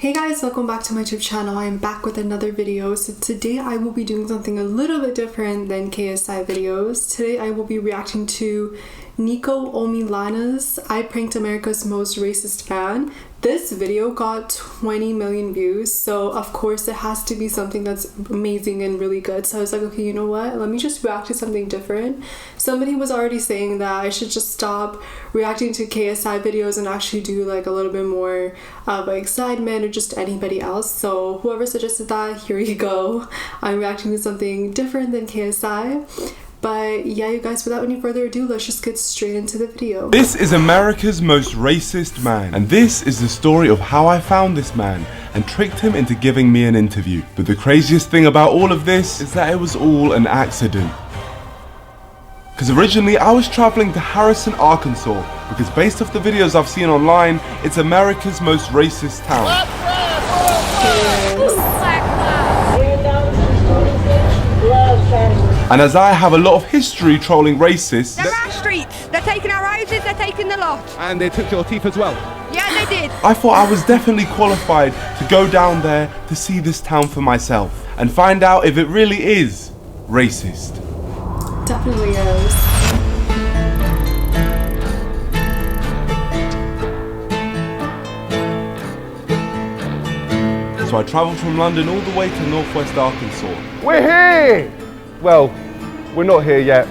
Hey guys, welcome back to my YouTube channel. I am back with another video. So today I will be doing something a little bit different than KSI videos. Today I will be reacting to Nico Omilana's I Pranked America's Most Racist Fan. This video got 20 million views, so of course it has to be something that's amazing and really good. So I was like, okay, you know what? Let me just react to something different. Somebody was already saying that I should just stop reacting to KSI videos and actually do like a little bit more of like Sidemen or just anybody else. So whoever suggested that, here you go. I'm reacting to something different than KSI. But yeah, you guys, without any further ado, let's just get straight into the video. This is America's Most Racist Man, and this is the story of how I found this man and tricked him into giving me an interview. But the craziest thing about all of this is that it was all an accident. Because originally I was traveling to Harrison, Arkansas, because based off the videos I've seen online, it's America's most racist town. And as I have a lot of history trolling racists... They're our streets, they're taking our houses, they're taking the lot. And they took your teeth as well? Yeah, they did. I thought I was definitely qualified to go down there to see this town for myself and find out if it really is racist. Definitely is. So I travelled from London all the way to northwest Arkansas. We're here! Well, we're not here yet.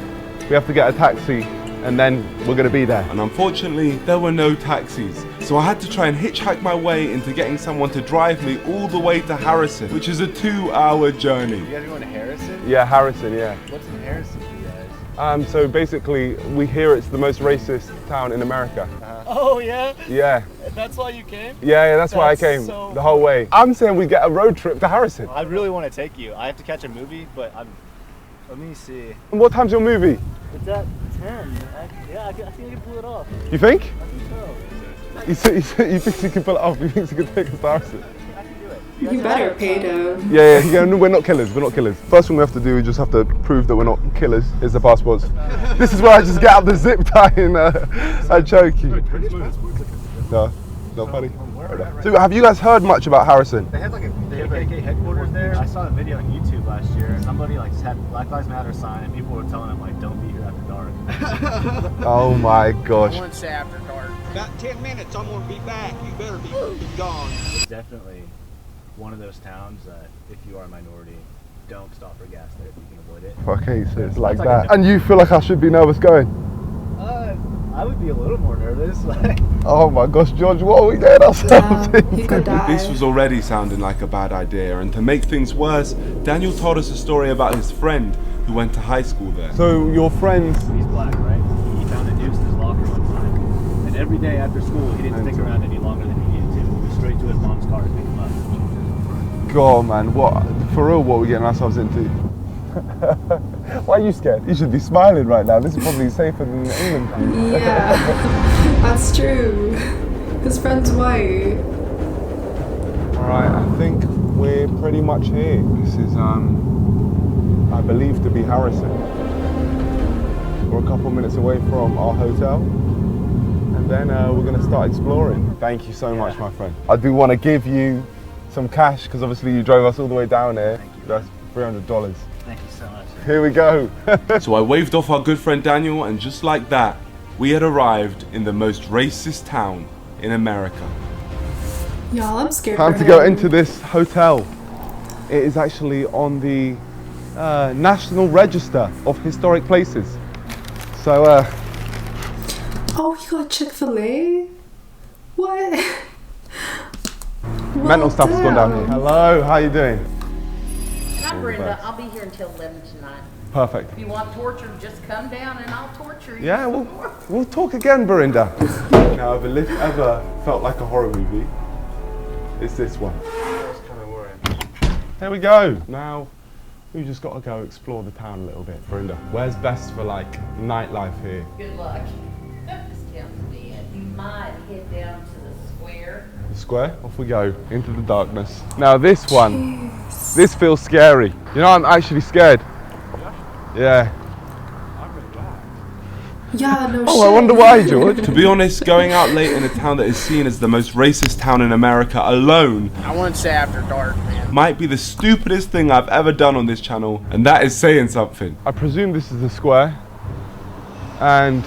We have to get a taxi and then we're going to be there. And unfortunately, there were no taxis. So I had to try and hitchhike my way into getting someone to drive me all the way to Harrison, which is a 2-hour journey. You guys are going to Harrison? Yeah, Harrison, yeah. What's in Harrison for you guys? So basically, we hear it's the most racist town in America. Oh, yeah? Yeah. That's why you came? Yeah, that's why I That's came so the whole way. I'm saying we get a road trip to Harrison. I really want to take you. I have to catch a movie, but let me see. And what time's your movie? It's at 10. I think I can pull it off. You think? I think so. You think you can pull it off? You think you can take us to Harrison? I can do it. You better pay them. Yeah, no, we're not killers, we're not killers. First thing we have to do, we just have to prove that we're not killers, is the passports. This is where I just get out the zip tie and I choke you. No, not funny. So have you guys heard much about Harrison? They had like a KKK headquarters there. I saw a video on YouTube last year. Somebody like had Black Lives Matter sign and people were telling them like, don't be here after dark. Oh my gosh. I won't say after dark. About 10 minutes, I'm gonna be back. You better be gone. It's definitely one of those towns that if you are a minority, don't stop for gas there if you can avoid it. Okay, so it's like that. And you feel like I should be nervous going? I would be a little more nervous. Oh my gosh, George, what are we getting ourselves He could into? die. This was already sounding like a bad idea, and to make things worse, Daniel told us a story about his friend who went to high school there. So your friends, He's black, right? He found a noose in his locker one time. And every day after school, he didn't stick around any longer than he needed to. He went straight to his mom's car and picked him up. God man, what, for real, what are we getting ourselves into? Why are you scared? You should be smiling right now. This is probably safer than England. Yeah, that's true. His friend's white. Alright, I think we're pretty much here. This is, I believe to be Harrison. We're a couple minutes away from our hotel. And then we're going to start exploring. Thank you so much, my friend. I do want to give you some cash, because obviously you drove us all the way down here. Thank you. That's $300. Thank you so much. Here we go. So I waved off our good friend Daniel, and just like that, we had arrived in the most racist town in America. Y'all, I'm scared. Time for to go him. into this hotel. It is actually on the National Register of Historic Places. So, Oh, you got Chick-fil-A? What? mental stuff has gone down here. Hello, how you doing? I'm Brenda. I'll be here until 11 tonight. Perfect. If you want torture, just come down and I'll torture you. Yeah, we'll talk again, Verinda. Now, if a lift ever felt like a horror movie, it's this one. There we go. Now, we've just got to go explore the town a little bit. Verinda, where's best for like nightlife here? Good luck. This town's dead. You might head down to the square. The square? Off we go, into the darkness. Now this one, this feels scary. You know, I'm actually scared. Yeah. Yeah, no shit. Oh, I wonder why, George. To be honest, going out late in a town that is seen as the most racist town in America alone I wouldn't say after dark, man. might be the stupidest thing I've ever done on this channel, and that is saying something. I presume this is the square, and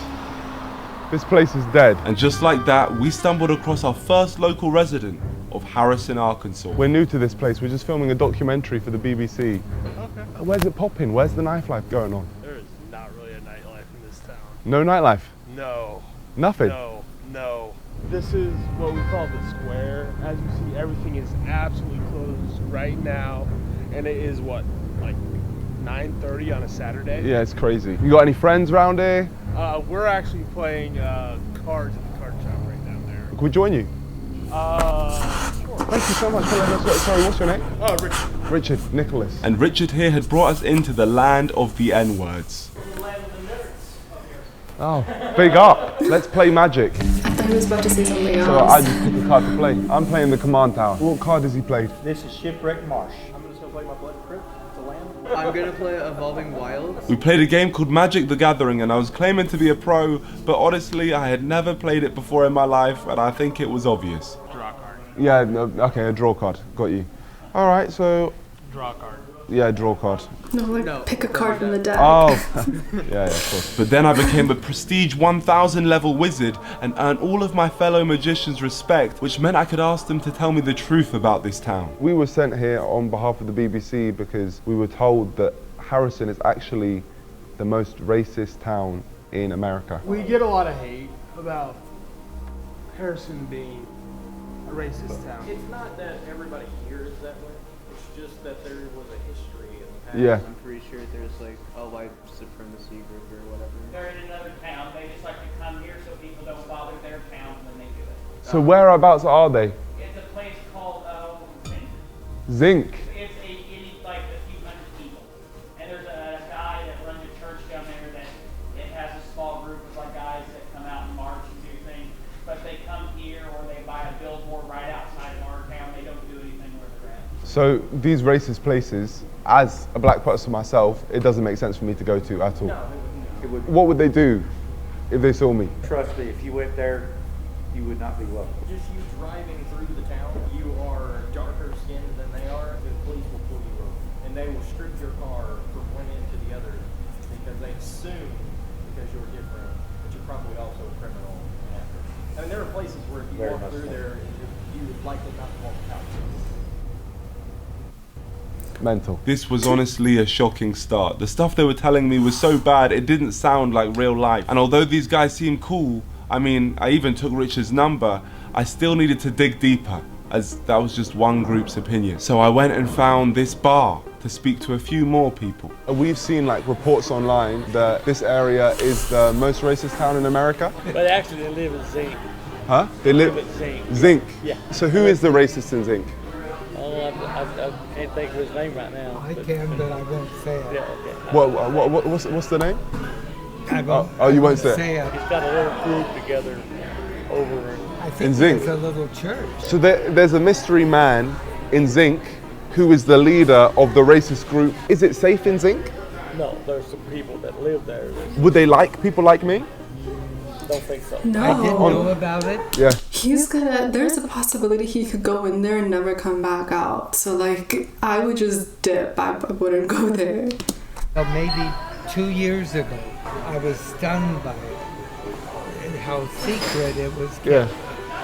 this place is dead. And just like that, we stumbled across our first local resident of Harrison, Arkansas. We're new to this place. We're just filming a documentary for the BBC. Okay. Where's it popping? Where's the nightlife going on? There is not really a nightlife in this town. No nightlife? No. Nothing? No. This is what we call the square. As you see, everything is absolutely closed right now. And it is what, like 9:30 on a Saturday? Yeah, it's crazy. You got any friends around here? We're actually playing cards at the card shop right down there. Can we join you? Sure. Thank you so much for letting us know. Sorry, what's your name? Richard. Richard Nicholas. And Richard here had brought us into the land of the N-words. Oh, big up. Let's play Magic. I thought he was about to say something else. So I just picked a card to play. I'm playing the Command Tower. What card has he played? This is Shipwreck Marsh. I'm just gonna play my Blood Crypt to land. I'm gonna play Evolving Wilds. We played a game called Magic the Gathering, and I was claiming to be a pro, but honestly, I had never played it before in my life, and I think it was obvious. Draw card. Yeah, no, okay, a draw card. Got you. All right, so Draw card. yeah, draw card. No, pick a card from the deck. Oh, yeah, of course. But then I became a prestige 1000 level wizard and earned all of my fellow magicians' respect, which meant I could ask them to tell me the truth about this town. We were sent here on behalf of the BBC because we were told that Harrison is actually the most racist town in America. We get a lot of hate about Harrison being a racist town. It's not that everybody here is that way. It's just that there was a history in the past. Yeah. I'm pretty sure there's like a white supremacy group or whatever. They're in another town. They just like to come here so people don't bother their town when they do it. So whereabouts are they? It's a place called Zinc. It's like a few hundred people, and there's a guy that runs a church down there that it has a small group of like guys that come out and march and do things, but they come here or they buy a billboard right outside of our town. They don't do anything where they're at. So these racist places, as a black person myself, it doesn't make sense for me to go to at all. No, it wouldn't. What would they do if they saw me? Trust me, if you went there, you would not be welcome. Just you driving through the town, you are darker skinned than they are, the police will pull you over. And they will strip your car from one end to the other because they assume because you're different, that you're probably also a criminal after. I mean, there are places where if you walk through there, you would likely not walk out. Mental. This was honestly a shocking start. The stuff they were telling me was so bad, it didn't sound like real life. And although these guys seemed cool, I mean, I even took Richard's number, I still needed to dig deeper, as that was just one group's opinion. So I went and found this bar to speak to a few more people. We've seen like reports online that this area is the most racist town in America. But actually they live in Zinc. Huh? They live at Zinc. Zinc. Yeah. So who is the racist in Zinc? Oh, I can't think of his name right now. I can, but I won't say it. Yeah, okay. What's the name? I won't, oh, you won't say it. He's got a little group together over in... I in think Zinc. there's a little church. So there's a mystery man in Zinc who is the leader of the racist group. Is it safe in Zinc? No, there's some people that live there. Would they like people like me? Don't think so. No. I didn't know about it. Yeah. There's a possibility he could go in there and never come back out. So like, I would just dip. I wouldn't go there. Well, maybe 2 years ago, I was stunned by it and how secret it was. Yeah.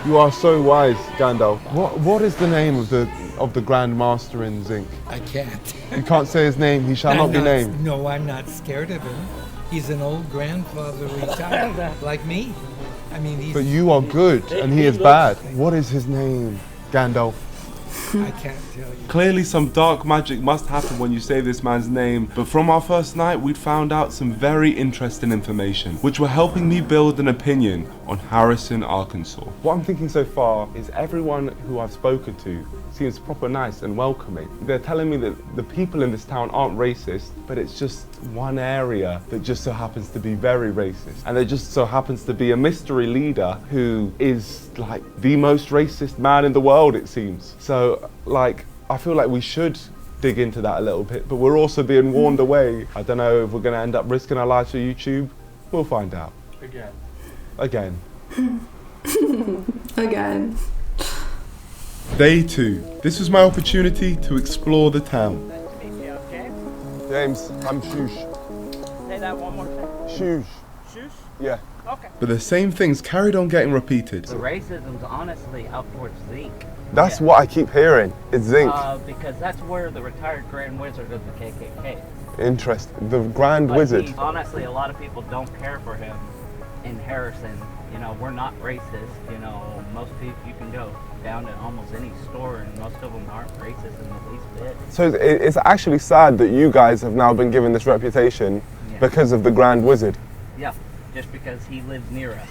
You are so wise, Gandalf. What is the name of the Grand Master in Zinc? I can't. You can't say his name. He shall not be named. No, I'm not scared of him. He's an old grandfather retired, like me. I mean, he's... But you are good, and he is bad. What is his name, Gandalf? I can't tell you. Clearly some dark magic must happen when you say this man's name, but from our first night we'd found out some very interesting information, which were helping me build an opinion on Harrison, Arkansas. What I'm thinking so far is everyone who I've spoken to seems proper nice and welcoming. They're telling me that the people in this town aren't racist, but it's just one area that just so happens to be very racist. And there just so happens to be a mystery leader who is like the most racist man in the world, it seems. So like, I feel like we should dig into that a little bit, but we're also being warned away. I don't know if we're gonna end up risking our lives for YouTube. We'll find out. Again. Again. Day 2. This was my opportunity to explore the town. James, I'm Shush. Say that one more time. Shush. Shush? Yeah. Okay. But the same things carried on getting repeated. The racism's honestly out towards Zinc. That's what I keep hearing. It's Zinc. Because that's where the retired Grand Wizard of the KKK. Interesting. The Grand But Wizard. Honestly, a lot of people don't care for him in Harrison. You know, we're not racist. You know, most people, you can go down to almost any store and most of them aren't racist in the least bit. So it's actually sad that you guys have now been given this reputation because of the Grand Wizard. Yeah, just because he lives near us.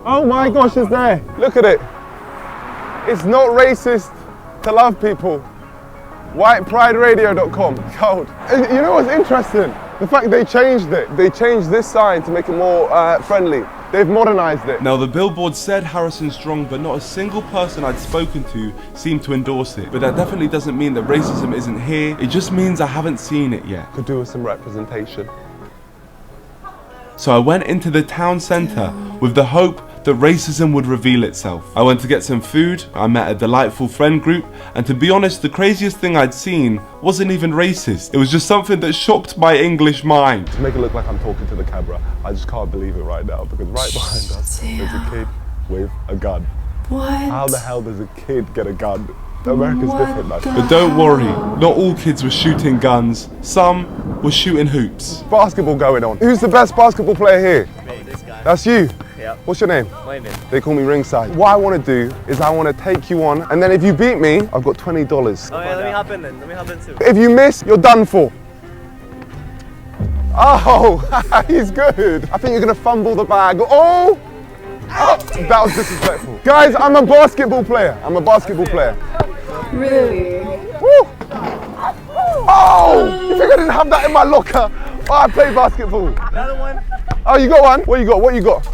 Oh my gosh, it's there. Look at it. It's not racist to love people. WhitePrideRadio.com. Cold. And you know what's interesting? The fact they changed it. They changed this sign to make it more friendly. They've modernized it. Now the billboard said Harrison Strong, but not a single person I'd spoken to seemed to endorse it. But that definitely doesn't mean that racism isn't here. It just means I haven't seen it yet. Could do with some representation. So I went into the town centre with the hope that racism would reveal itself. I went to get some food, I met a delightful friend group, and to be honest, the craziest thing I'd seen wasn't even racist. It was just something that shocked my English mind. To make it look like I'm talking to the camera, I just can't believe it right now, because right behind us there's a kid with a gun. What? How the hell does a kid get a gun? America's different, man. But don't worry, not all kids were shooting guns. Some were shooting hoops. Basketball going on. Who's the best basketball player here? Me, this guy. That's you? Yep. What's your name? Wayman. They call me Ringside. What I want to do is I want to take you on, and then if you beat me, I've got $20. Oh yeah, let me hop in then. Let me hop in too. If you miss, you're done for. Oh, he's good. I think you're going to fumble the bag. Oh! That was disrespectful. Guys, I'm a basketball player. I'm a basketball player. Really? Woo! Oh! You think I didn't have that in my locker? Oh, I play basketball. Another one. Oh, you got one? What you got? What you got?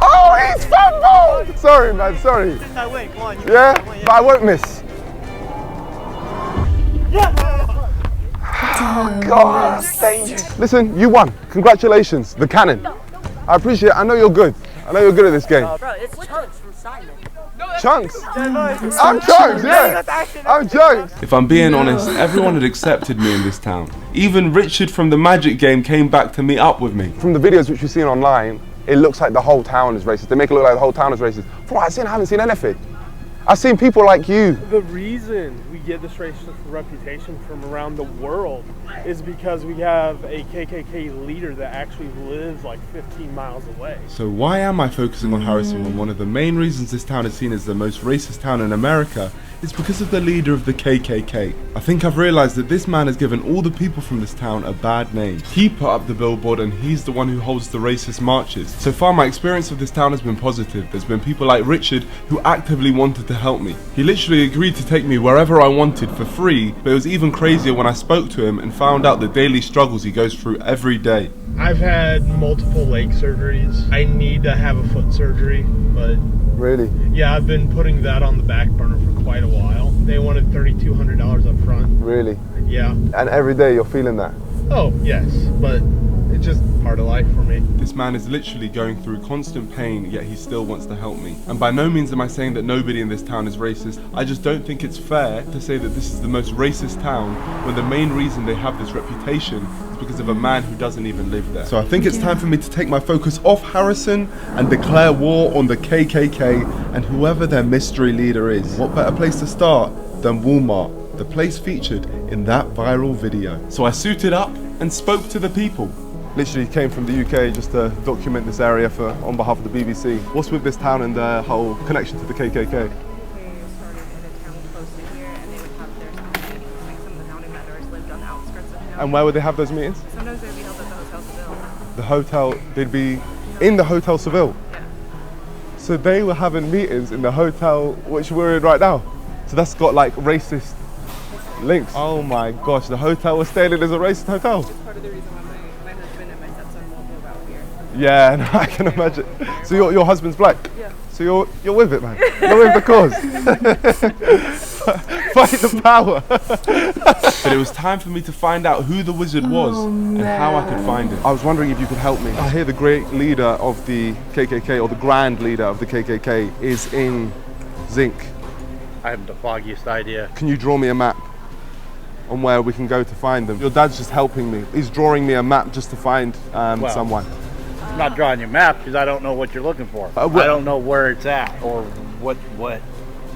Oh, he's fumbled! Sorry, man, sorry. Since I win, come on. Yeah? But I won't miss. Oh, God, that's dangerous. Listen, you won. Congratulations, the cannon. I appreciate it. I know you're good. I know you're good at this game. Bro, it's Chunks from Simon. Chunks? I'm Chunks, yeah. I'm Chunks. If I'm being honest, everyone had accepted me in this town. Even Richard from the Magic game came back to meet up with me. From the videos which we've seen online, it looks like the whole town is racist. They make it look like the whole town is racist. From what I've seen, I haven't seen anything. I've seen people like you. The reason we get this racist reputation from around the world is because we have a KKK leader that actually lives like 15 miles away. So why am I focusing on Harrison when one of the main reasons this town is seen as the most racist town in America is because of the leader of the KKK? I think I've realised that this man has given all the people from this town a bad name. He put up the billboard and he's the one who holds the racist marches. So far my experience of this town has been positive. There's been people like Richard who actively wanted to help me. He literally agreed to take me wherever I wanted for free, but it was even crazier when I spoke to him and found out the daily struggles he goes through every day. I've had multiple leg surgeries. I need to have a foot surgery, but really? Yeah, I've been putting that on the back burner for quite a while. They wanted $3,200 up front. Really? Yeah. And every day you're feeling that? Oh, yes, but it's just part of life for me. This man is literally going through constant pain, yet he still wants to help me. And by no means am I saying that nobody in this town is racist. I just don't think it's fair to say that this is the most racist town when the main reason they have this reputation is because of a man who doesn't even live there. So I think it's time for me to take my focus off Harrison and declare war on the KKK and whoever their mystery leader is. What better place to start than Walmart, the place featured in that viral video. So I suited up and spoke to the people. Literally came from the UK just to document this area on behalf of the BBC. What's with this town and the whole connection to the KKK? And where would they have those meetings? Sometimes they'd be held at the Hotel Seville. The hotel, they'd be in the Hotel Seville? Yeah. So they were having meetings in the hotel which we're in right now. So that's got like racist links. Oh my gosh, the hotel we're staying in is a racist hotel. Which is part of the reason why my husband and my stepson won't move out here. Yeah, no, I can imagine. So your husband's black? Yeah. So you're with it, man. You're with the cause. Fight the power. But it was time for me to find out who the wizard was and how I could find him. I was wondering if you could help me. I hear the great leader of the KKK, or the grand leader of the KKK, is in Zinc. I have the foggiest idea. Can you draw me a map on where we can go to find them? Your dad's just helping me. He's drawing me a map just to find someone. I'm not drawing you a map because I don't know what you're looking for. I don't know where it's at or what.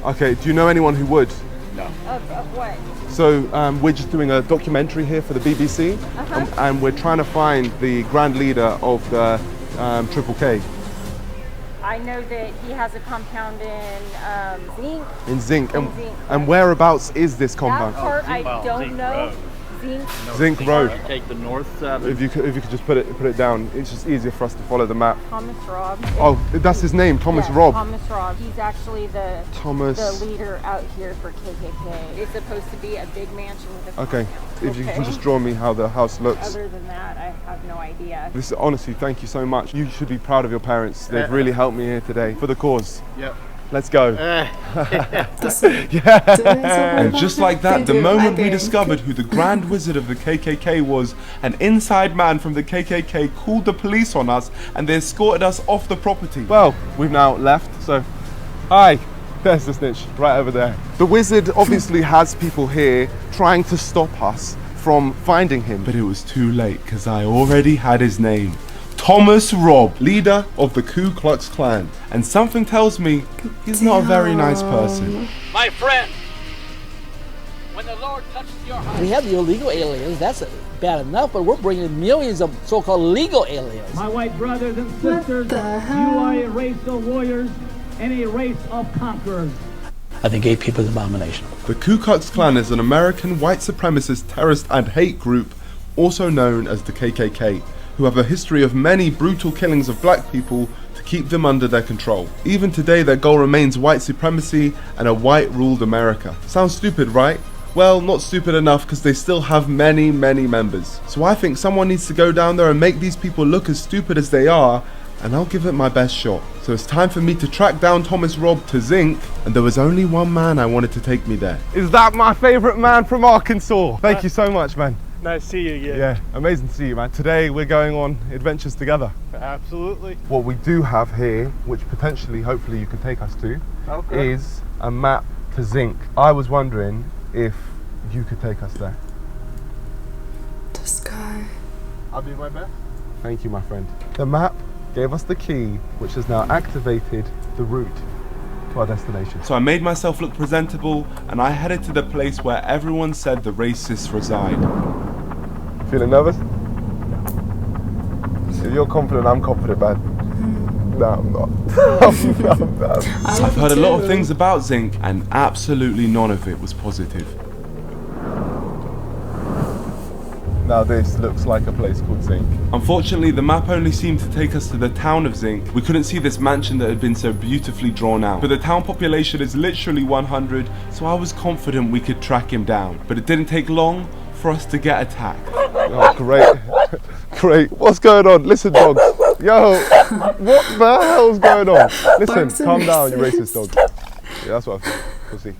Okay, do you know anyone who would? No. Of what? So we're just doing a documentary here for the BBC, and we're trying to find the grand leader of the Triple K. I know that he has a compound in Zinc. In Zinc. In Zinc. And whereabouts is this compound? That part I don't know. Zinc Road. Take the north 7. If you could just put it down, it's just easier for us to follow the map. Thomas Robb. Oh, that's his name, Thomas Yeah, Robb. Thomas Robb. He's actually the leader out here for KKK. It's supposed to be a big mansion with a Okay, compound. if you can just draw me how the house looks. Other than that, I have no idea. This honestly, thank you so much. You should be proud of your parents. They've really helped me here today for the cause. Yep. Let's go. And just like that, the moment we discovered who the Grand Wizard of the KKK was, an inside man from the KKK called the police on us and they escorted us off the property. Well, we've now left, so hi. There's the snitch, right over there. The wizard obviously has people here trying to stop us from finding him. But it was too late because I already had his name. Thomas Robb, leader of the Ku Klux Klan. And something tells me he's not a very nice person. My friend, when the Lord touches your heart. We have the illegal aliens, that's bad enough, but we're bringing millions of so-called legal aliens. My white brothers and sisters, you are a race of warriors and a race of conquerors. I think gay people is an abomination. The Ku Klux Klan is an American white supremacist terrorist and hate group, also known as the KKK, who have a history of many brutal killings of black people to keep them under their control. Even today, their goal remains white supremacy and a white-ruled America. Sounds stupid, right? Well, not stupid enough because they still have many, many members. So I think someone needs to go down there and make these people look as stupid as they are, and I'll give it my best shot. So it's time for me to track down Thomas Robb to Zinc, and there was only one man I wanted to take me there. Is that my favorite man from Arkansas? Thank you so much, man. Nice to see you again. Yeah, amazing to see you, man. Today we're going on adventures together. Absolutely. What we do have here, which potentially, hopefully you can take us to, is a map to Zinc. I was wondering if you could take us there. This guy. I'll do my best. Thank you, my friend. The map gave us the key, which has now activated the route to our destination. So I made myself look presentable and I headed to the place where everyone said the racists reside. Feeling nervous? If you're confident, I'm confident, man. No, I'm not. I'm not. I've heard a lot of things about Zinc and absolutely none of it was positive. Now this looks like a place called Zinc. Unfortunately, the map only seemed to take us to the town of Zinc. We couldn't see this mansion that had been so beautifully drawn out. But the town population is literally 100, so I was confident we could track him down. But it didn't take long for us to get attacked. Oh, great. Great. What's going on? Listen, dogs. Yo, what the hell's going on? Listen, calm down, you racist dog. Yeah, that's what I feel. We'll see.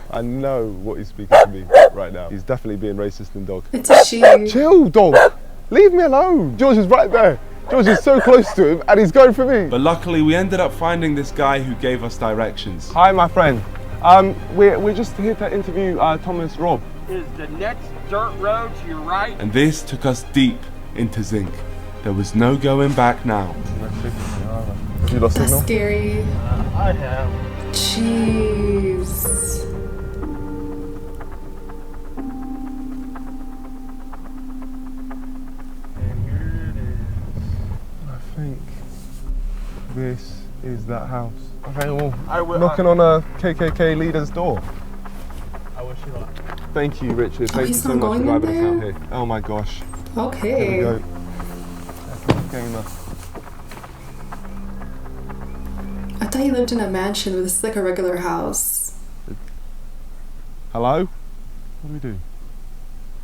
I know what he's speaking to me right now. He's definitely being racist and dog. It's a she. Chill, dog. Leave me alone. George is right there. George is so close to him and he's going for me. But luckily we ended up finding this guy who gave us directions. Hi, my friend. We're just here to interview Thomas Robb. Is the next dirt road to your right? And this took us deep into Zinc. There was no going back now. Have you lost That's signal? scary. I have. Jeez. I think this is that house. Okay, well, knocking on a KKK leader's door. I wish you luck. Thank you, Richard. Thank you he's so not much for going in driving us out there? here. Oh my gosh. Okay. Here we go. Gamer. I thought he lived in a mansion, but this is like a regular house. Hello? What do? Do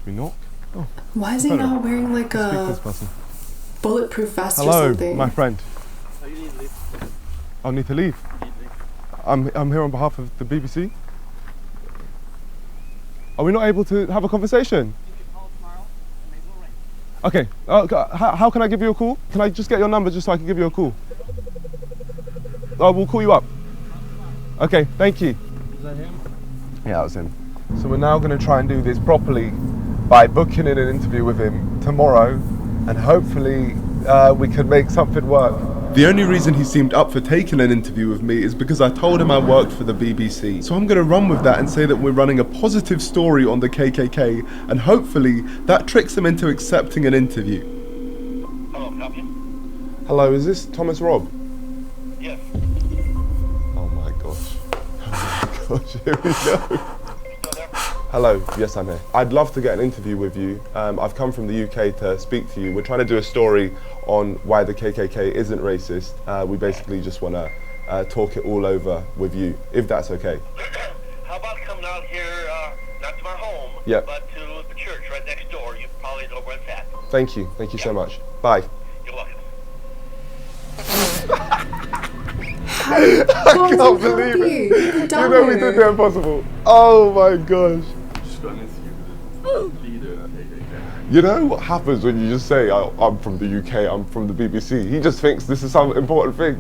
we knock? Oh. Why is he not wearing like Speak to a... this person. bulletproof vest or Hello, something. my friend. Oh, you need to leave. I need to leave. I'm here on behalf of the BBC. Are we not able to have a conversation? Okay, how can I give you a call? Can I just get your number just so I can give you a call? Oh, we'll call you up. Okay, thank you. Is that him? Yeah, that was him. So we're now going to try and do this properly by booking in an interview with him tomorrow, and hopefully we can make something work. The only reason he seemed up for taking an interview with me is because I told him I worked for the BBC. So I'm going to run with that and say that we're running a positive story on the KKK, and hopefully that tricks him into accepting an interview. Hello, copy. Hello, is this Thomas Robb? Yes. Oh my gosh. Oh my gosh, here we go. Hello, yes I'm here. I'd love to get an interview with you. I've come from the UK to speak to you. We're trying to do a story on why the KKK isn't racist. We basically just want to talk it all over with you, if that's okay. How about coming out here, not to my home, Yep. but to the church right next door. You probably know where it's at. Thank you so much. Bye. You're welcome. I can't believe it. You know we did the impossible. Oh my gosh. You know what happens when you just say, I'm from the UK, I'm from the BBC? He just thinks this is some important thing.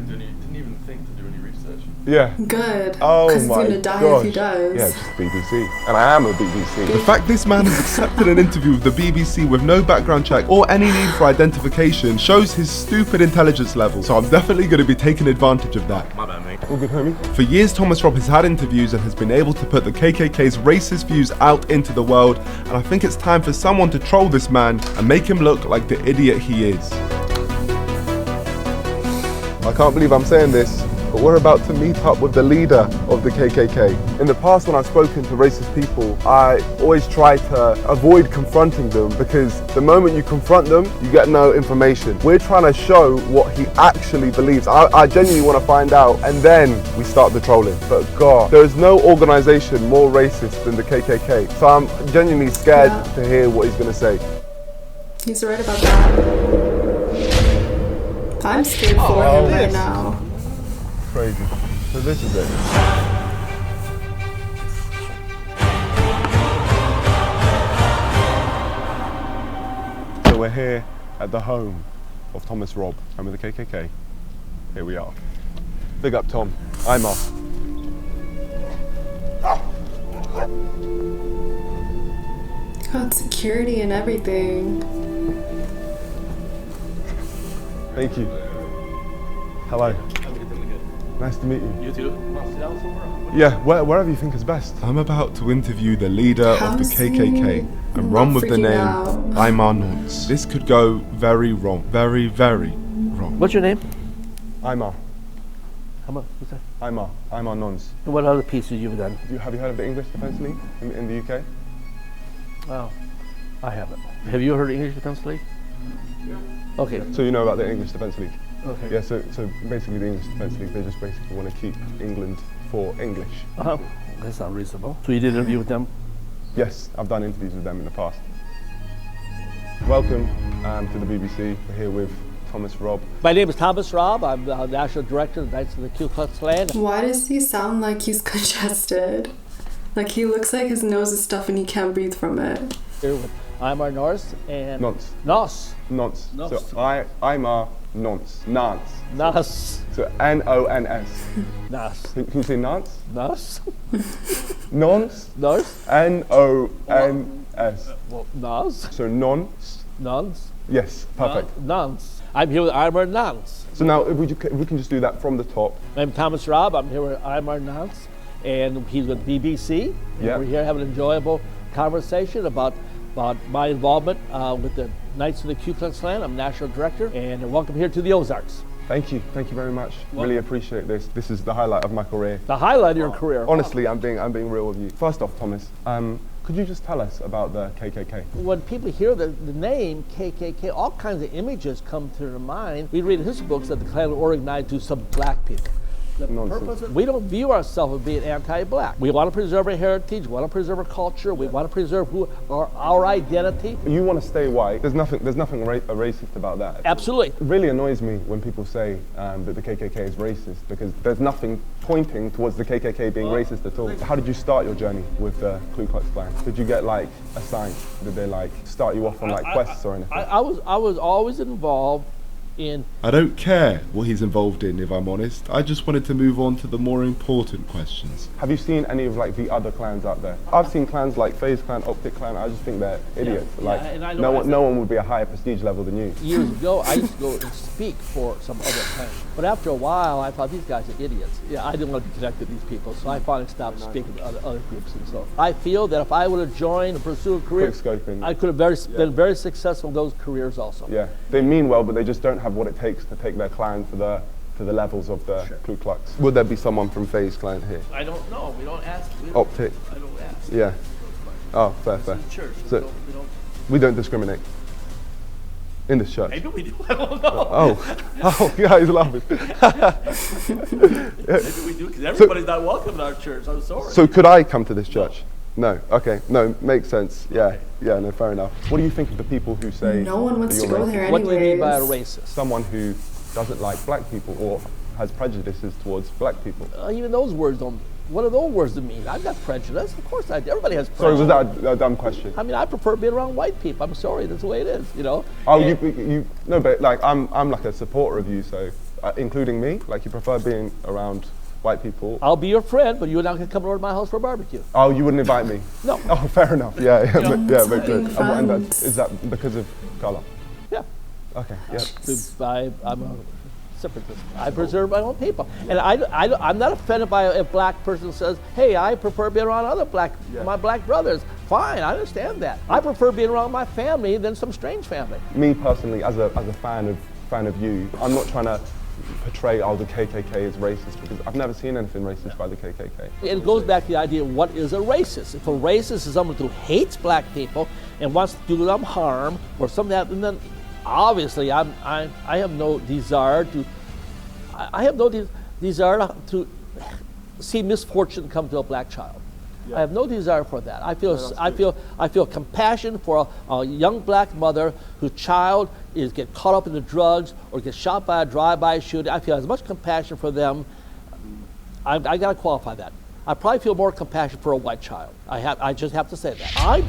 Didn't even think to do any research. Yeah. Good. Oh Because he's my going to die gosh. if he does. Yeah, just BBC. And I am a BBC. The fact this man has accepted an interview with the BBC with no background check or any need for identification shows his stupid intelligence level. So I'm definitely going to be taking advantage of that. My bad, mate. All good, homie. For years, Thomas Robb has had interviews and has been able to put the KKK's racist views out into the world, and I think it's time for someone to troll this man and make him look like the idiot he is. I can't believe I'm saying this, but we're about to meet up with the leader of the KKK. In the past, when I've spoken to racist people, I always try to avoid confronting them because the moment you confront them, you get no information. We're trying to show what he actually believes. I genuinely want to find out, and then we start the trolling. But God, there is no organization more racist than the KKK. So I'm genuinely scared to hear what he's going to say. He's right about that. I'm scared for him right now. Crazy. So this is it. So we're here at the home of Thomas Robb, home of the KKK. Here we are. Big up Tom. I'm off. Got security and everything. Thank you. Hello. Nice to meet you. You too. Want to sit down somewhere? Yeah, wherever you think is best. I'm about to interview the leader of the KKK and run with the freaking name out. Aymar Nonce. This could go very wrong. Very, very wrong. What's your name? Aymar. How much? What's that? Aymar Nonce. And what other pieces you've done? Have you heard of the English Defence League in the UK? Oh, I haven't. Have you heard of English Defence League? Yeah. Okay. So you know about the English Defence League? Okay. Yeah, so basically the English Defence League, they just basically want to keep England for English. That's not reasonable. So you did an interview with them? Yes, I've done interviews with them in the past. Welcome to the BBC. We're here with Thomas Robb. My name is Thomas Robb. I'm the National Director of the Knights of the Ku Klux Klan. Why does he sound like he's congested? Like he looks like his nose is stuffed and he can't breathe from it. Here with Aymar Nonce and Nonce. Nonce. Nonce. Nonce. So Aymar Nonce. Nance. Nonce. So N-O-N-S. Nonce. Can you say Nance? Nonce. Nonce. Nonce. N-O-N-S. Nonce. So Nonce. Nonce. Yes, perfect. Nonce. I'm here with Aymar Nonce. So now if we can just do that from the top. I'm Thomas Robb. I'm here with Aymar Nonce, and he's with BBC. Yeah. We're here having an enjoyable conversation about my involvement with the Knights of the Ku Klux Klan. I'm National Director, and welcome here to the Ozarks. Thank you very much. Really appreciate this. This is the highlight of my career. The highlight of your career. Honestly, I'm being real with you. First off, Thomas, could you just tell us about the KKK? When people hear the name KKK, all kinds of images come to their mind. We read in history books that the Klan were organized to some black people. The Nonsense. purpose, we don't view ourselves as being anti-black. We want to preserve our heritage, we want to preserve our culture, we want to preserve our identity. You want to stay white. There's nothing racist about that. Absolutely. It really annoys me when people say that the KKK is racist, because there's nothing pointing towards the KKK being racist at all. How did you start your journey with the Ku Klux Klan? Did you get like assigned? Did they like start you off on like quests or anything? I was always involved in... I don't care what he's involved in, if I'm honest. I just wanted to move on to the more important questions. Have you seen any of like the other clans out there? I've seen clans like FaZe Clan, Optic Clan. I just think they're idiots. No one would be a higher prestige level than you. Years ago, I used to go and speak for some other clans. But after a while, I thought these guys are idiots. Yeah, I didn't want to be connected to these people, so I finally stopped speaking to other groups. And so I feel that if I would have joined and pursued a career, I could have been very successful in those careers also. Yeah, they mean well, but they just don't have what it takes to take their clan to the levels of the Ku Klux. Would there be someone from FaZe Clan here? I don't know. We don't ask. Optic. I don't ask. Yeah. Oh, fair. Church. So we don't discriminate in this church. Maybe we do. I don't know. Oh, yeah, he's laughing. Maybe we do, because everybody's not welcome in our church. I'm sorry. So could I come to this church? No. Okay. No, makes sense. Yeah. No, fair enough. What do you think of the people who say no one wants to go there anyways? What do you mean by a racist? Someone who doesn't like black people or has prejudices towards black people. Even those words don't. What do those words mean? I've got prejudice. Of course I do. Everybody has prejudice. Sorry, was that a dumb question? I mean, I prefer being around white people. I'm sorry, that's the way it is, you know? Oh, no, but like, I'm like a supporter of you, so including me, like you prefer being around white people. I'll be your friend, but you're not going to come over to my house for a barbecue. Oh, you wouldn't invite me? No. Oh, fair enough. Yeah, makes sense. And is that because of color? Yeah. Okay, yeah. I'm a separatist. I preserve my own people. And I'm not offended by if a black person says, hey, I prefer being around other my black brothers. Fine, I understand that. I prefer being around my family than some strange family. Me personally, as a fan of you, I'm not trying to portray the KKK as racist, because I've never seen anything racist by the KKK. It goes back to the idea of what is a racist. If a racist is someone who hates black people and wants to do them harm or something like that, then obviously I have no desire to see misfortune come to a black child. I have no desire for that. I feel compassion for a young black mother whose child get caught up in the drugs or gets shot by a drive-by shooting. I feel as much compassion for them. I got to qualify that. I probably feel more compassion for a white child. I just have to say that. I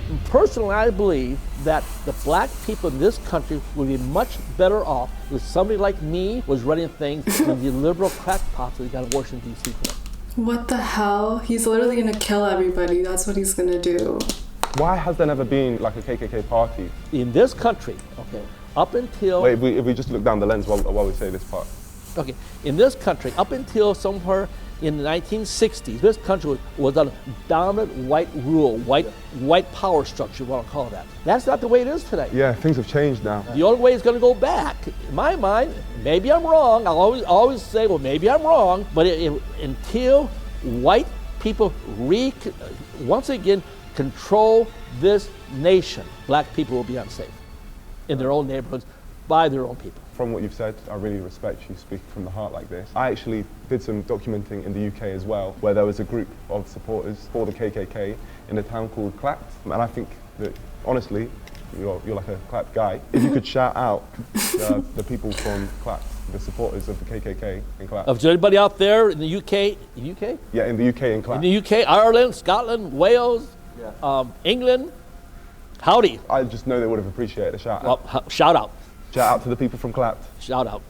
believe that the black people in this country would be much better off if somebody like me was running things than the liberal crackpots that we got in Washington, D.C. today. What the hell? He's literally gonna kill everybody. That's what he's gonna do. Why has there never been like a KKK party? In this country, okay, up until... Wait, if we just look down the lens while we say this part. Okay, in this country, up until somewhere in the 1960s, this country was a dominant white rule, white power structure, what I'll call that. That's not the way it is today. Yeah, things have changed now. The only way it's going to go back, in my mind, maybe I'm wrong, I'll always say, well, maybe I'm wrong, but until white people once again control this nation, black people will be unsafe in their own neighborhoods by their own people. From what you've said, I really respect you speaking from the heart like this. I actually did some documenting in the UK as well, where there was a group of supporters for the KKK in a town called Clapt. And I think that, honestly, you're like a Clapt guy. If you could shout out the people from Clapt, the supporters of the KKK in Clapt. Of anybody out there in the UK? Yeah, in the UK in Clapt. In the UK, Ireland, Scotland, Wales, England, howdy. I just know they would have appreciated a shout out. Well, shout out. Shout out to the people from Clapt. Shout out.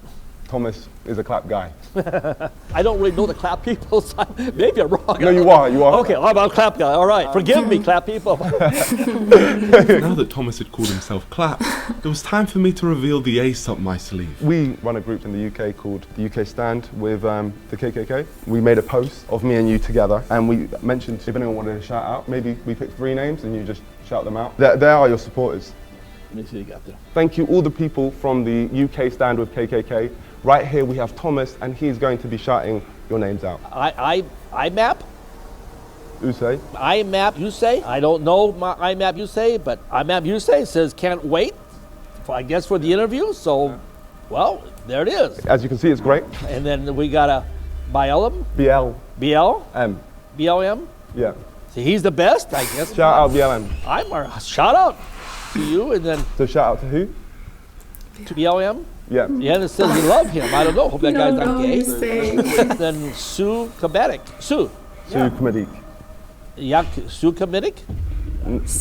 Thomas is a Clapt guy. I don't really know the Clapt people, so maybe I'm wrong. No, you are. Okay, I'm a Clapt guy. All right, forgive me, Clapt people. Now that Thomas had called himself Clapt, it was time for me to reveal the ace up my sleeve. We run a group in the UK called the UK Stand with the KKK. We made a post of me and you together, and we mentioned if anyone wanted to shout out, maybe we picked 3 names and you just shout them out. There are your supporters. Let me see what you got there. Thank you all the people from the UK Stand with KKK. Right here we have Thomas, and he's going to be shouting your names out. IMAP? Usay? IMAP Usay? I don't know my IMAP Usay, but IMAP Usay says can't wait, I guess, for the interview. So, well, there it is. As you can see, it's great. And then we got a BLM? BLM. BLM? Yeah. See, he's the best, I guess. Shout out BLM. Shout out to you, and then. So shout out to who? To BLM? Yeah. Yeah, it says you love him. I don't know. Hope that guy's not gay. Then Sue Kamidik. Sue Kamidik. Yeah, Sue Kamidik?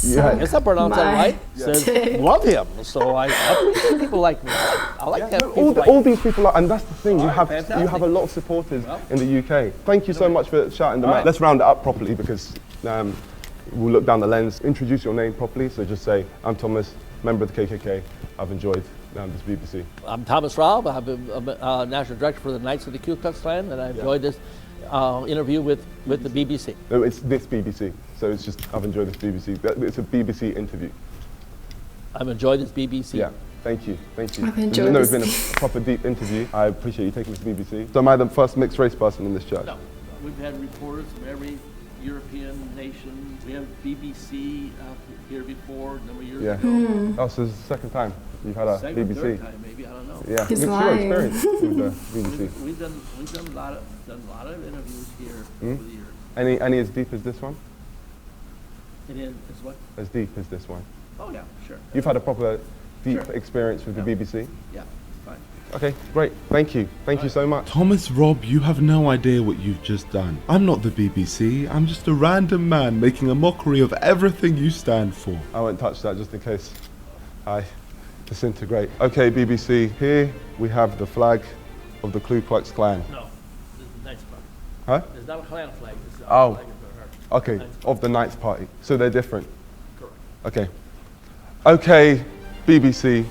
Yeah. I guess I pronounced that right. Says, love him. So I appreciate people like me. I like that. All these people are, and that's the thing. You have a lot of supporters in the UK. Thank you so much for shouting them out. Let's round it up properly because we'll look down the lens. Introduce your name properly. So just say, I'm Thomas, member of the KKK. I've enjoyed this BBC. I'm Thomas Robb. I'm a national director for the Knights of the Ku Klux Klan, and I enjoyed this interview with the BBC. No, it's this BBC. So it's just, I've enjoyed this BBC. It's a BBC interview. I've enjoyed this BBC. Yeah, thank you, thank you. I've enjoyed It's been a proper deep interview. I appreciate you taking me to BBC. So am I the first mixed race person in this church? No, we've had reporters from every European nation. We have BBC here before, a number of years ago. Oh, so this is the second time you've had a Second, BBC. third time, maybe, I don't know. Yeah, He's what's your lying. experience with the BBC? We've done a lot of interviews here over the years. Any as deep as this one? It is what? As deep as this one? Oh yeah, sure. You've had a proper deep experience with the BBC? Yeah, fine. Okay, great. Thank you. Thank you so much. Thomas Robb, you have no idea what you've just done. I'm not the BBC. I'm just a random man making a mockery of everything you stand for. I won't touch that just in case I disintegrate. Okay, BBC, here we have the flag of the Ku Klux Klan. No, this is the Knights Party. Huh? It's not a Klan flag. This is Oh, flag of her. okay, of the Knights Party. So they're different? Correct. Okay. Okay, BBC,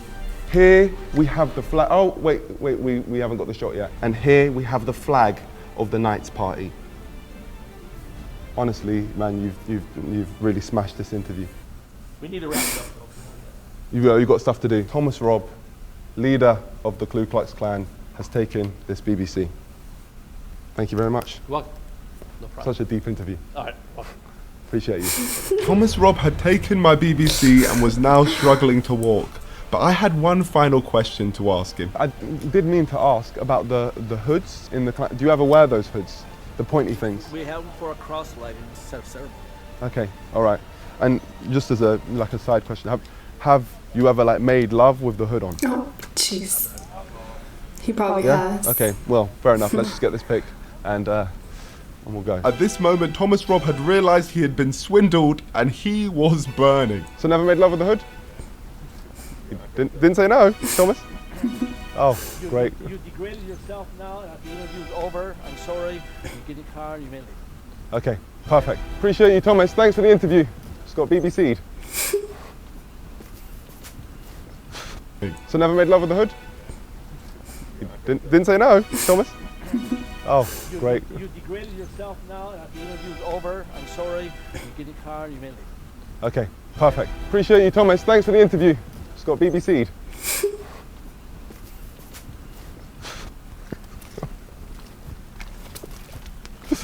here we have the flag. Oh, wait, we haven't got the shot yet. And here we have the flag of the Knights Party. Honestly, man, you've really smashed this interview. We need to wrap it up. You've got stuff to do. Thomas Robb, leader of the Ku Klux Klan, has taken this BBC. Thank you very much. You're welcome. No problem. Such a deep interview. All right. Well. Appreciate you. Thomas Robb had taken my BBC and was now struggling to walk. But I had one final question to ask him. I did mean to ask about the hoods in the Klan. Do you ever wear those hoods? The pointy things? We have them for a cross-lighting ceremony. Okay, all right. And just as a side question, have you ever made love with the hood on? Oh, jeez. He probably Yeah? has. Okay, well, fair enough. Let's just get this pic and we'll go. At this moment, Thomas Robb had realised he had been swindled and he was burning. So never made love with the hood? Didn't say no, Thomas? Oh, great. You degraded yourself now. The interview's over. I'm sorry. You get in the car and you may leave. Okay, perfect. Appreciate you, Thomas. Thanks for the interview. Just got BBC'd. So never made love with the hood? Didn't say no, Thomas? Oh, great. You degraded yourself now. The interview's over. I'm sorry. You get in the car and you may leave. Okay, perfect. Appreciate you, Thomas. Thanks for the interview. Just got BBC'd.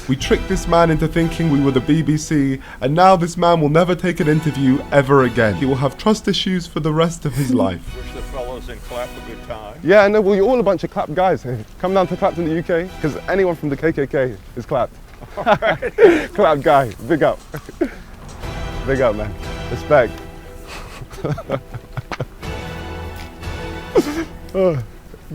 We tricked this man into thinking we were the BBC, and now this man will never take an interview ever again. He will have trust issues for the rest of his life. Wish the fellows in Clap a good time. Yeah, I know. Well, you're all a bunch of clap guys. Come down to Clap in the UK, because anyone from the KKK is clapped. Clap guy. Big up. Big up, man. Respect. Oh,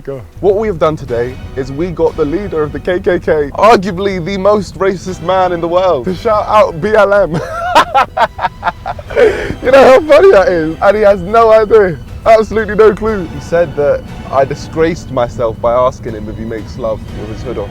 God. What we have done today is we got the leader of the KKK, arguably the most racist man in the world, to shout out BLM. You know how funny that is? And he has no idea. Absolutely no clue. He said that I disgraced myself by asking him if he makes love with his hood on.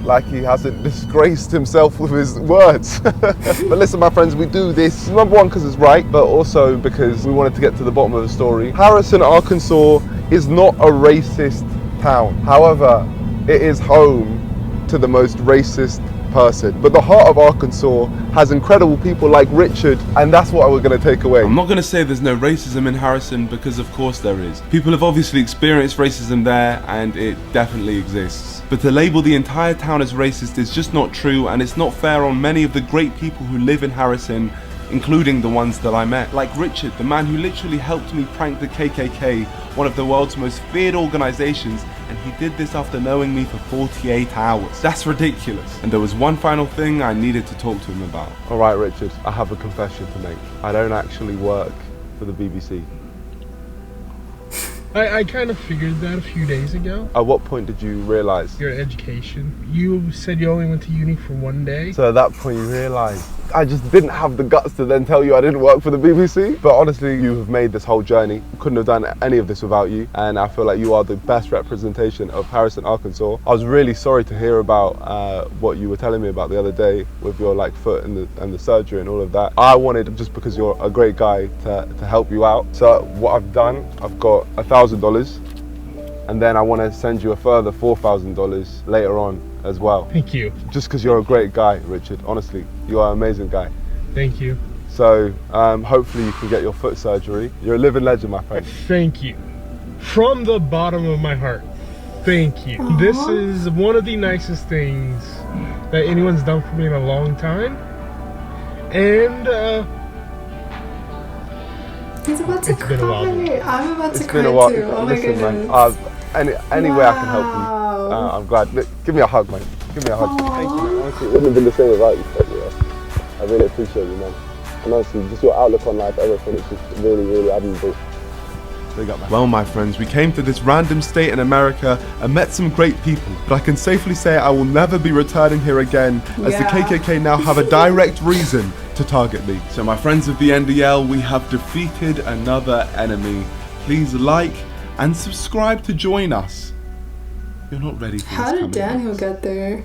Like he hasn't disgraced himself with his words. But listen, my friends, we do this, number one, because it's right, but also because we wanted to get to the bottom of the story. Harrison, Arkansas is not a racist town. However, it is home to the most racist person. But the heart of Arkansas has incredible people like Richard, and that's what we're going to take away. I'm not going to say there's no racism in Harrison, because of course there is. People have obviously experienced racism there, and it definitely exists. But to label the entire town as racist is just not true, and it's not fair on many of the great people who live in Harrison, including the ones that I met. Like Richard, the man who literally helped me prank the KKK, one of the world's most feared organizations, and he did this after knowing me for 48 hours. That's ridiculous. And there was one final thing I needed to talk to him about. Alright Richard, I have a confession to make. I don't actually work for the BBC. I kind of figured that a few days ago. At what point did you realise? Your education. You said you only went to uni for 1 day. So at that point you realised. I just didn't have the guts to then tell you I didn't work for the BBC. But honestly, you have made this whole journey. Couldn't have done any of this without you. And I feel like you are the best representation of Harrison, Arkansas. I was really sorry to hear about what you were telling me about the other day with your foot and the surgery and all of that. I wanted, just because you're a great guy, to help you out. So what I've done, I've got $1,000. And then I want to send you a further $4,000 later on as well. Thank you. Just because you're a great guy, Richard. Honestly, you are an amazing guy. Thank you. So hopefully you can get your foot surgery. You're a living legend, my friend. Thank you. From the bottom of my heart, thank you. Aww. This is one of the nicest things that anyone's done for me in a long time. And he's about to cry. I'm about to cry too. Oh my goodness. Man, any way I can help you. I'm glad. Look, give me a hug, man. Give me a hug. Aww. Thank you, man. Honestly, it wouldn't have been the same without you. But, yeah, I really appreciate you, man. And honestly, just your outlook on life, everything, it's just really, really admirable. Well, my friends, we came to this random state in America and met some great people, but I can safely say I will never be returning here again, as the KKK now have a direct reason to target me. So my friends of the NDL, we have defeated another enemy. Please like and subscribe to join us. You're not ready for this. How did Daniel get there?